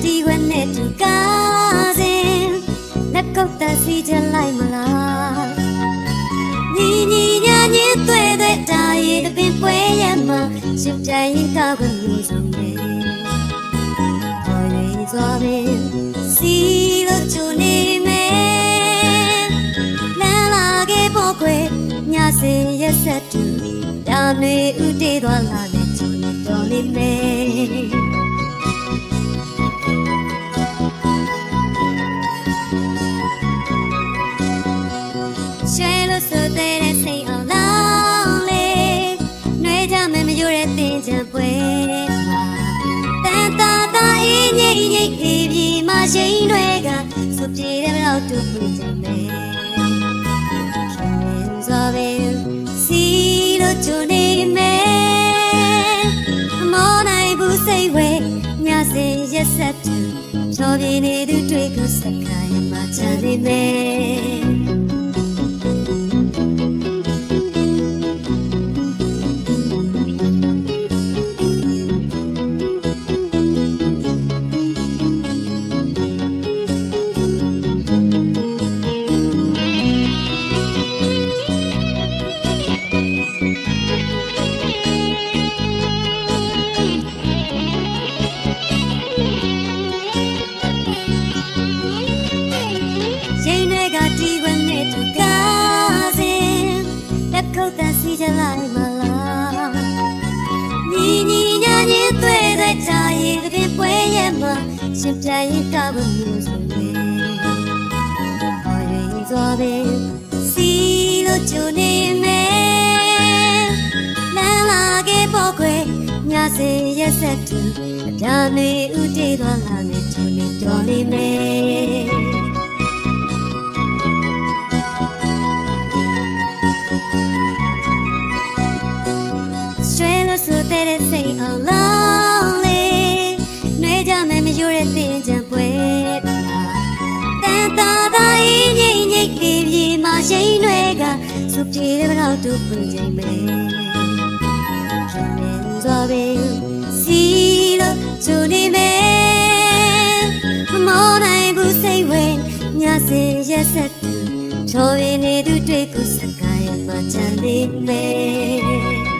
တီဝဲနဲ့တူကားစဉ်လက်ကုတ်သက်စီချလိုက်မလားညီညီညာညင်းသွဲတဲ့တာရီတပင်ပွဲရမှာရှစ်ကြိုင်ကောက်လို့ဆုံးတယ်ဟော်ရင်းစွာပင်စီလို့ချူနေမယ်လမ်းလာခဲ့ပေါ်ခွေညစင်ရက်ဆက်တူဒါနေဥတေးသွားလာတဲ့ချူနေတော်လေးမယ်ဆိုတဲ့စိတ်အောင်လောင်းလေနှွေးကြမယ်မယူတဲ့တင်ချင်ပွဲမှာတန်တာတာအေးငိမ့်ငိမ့်အေးပြီးမှရှိန်တွေကစုပြေတဲ့လောက်တူပွင့်ကြမယ်ရှင်စွာပင်စီလို့ချူနေမယ်မောနိုင်ဘူးစိတ်ဝဲညစင်ရက်ဆက်တူချောပြနေသူတွေကိုစက္ခိုင်းမှချန်နေမယ်တီဝဲနဲ့တူကားစဉ်လက်ကုတ်သက်စီချလိုက်မလားညီညီညာညင်းသွဲတဲ့တာရီတပင်ပွဲရမှာရှင်ပြိုင်ကောက်လို့ဆုံးတယ်ဟော်ရင်းစွာပင်စီလို့ချူနေမယ်လမ်းလာခဲ့ပေါ်ခွေညစင်ရက်ဆက်တူဒါနေဥတေးသွားလာနေချူနေတော်လေးမယ်ဆိုတဲ့စိတ်အောင်လောင်းလေနှွေးကြမယ်မယူတဲ့တင်ချင်ပွဲမှာတန်တာတာအေးငိမ့်ငိမ့်အေးပြီးမှရှိန်တွေကစုပြေတဲ့လောက်တူပွင့်ကြမယ်ရှင်စွာပင်စီလို့ချူနေမယ်မမောနိုင်ဘူးစိတ်ဝဲညစင်ရက်ဆက်တူချောရင်းနေသူတွေကိုစက္ကိုင်းမှချန်နေမယ်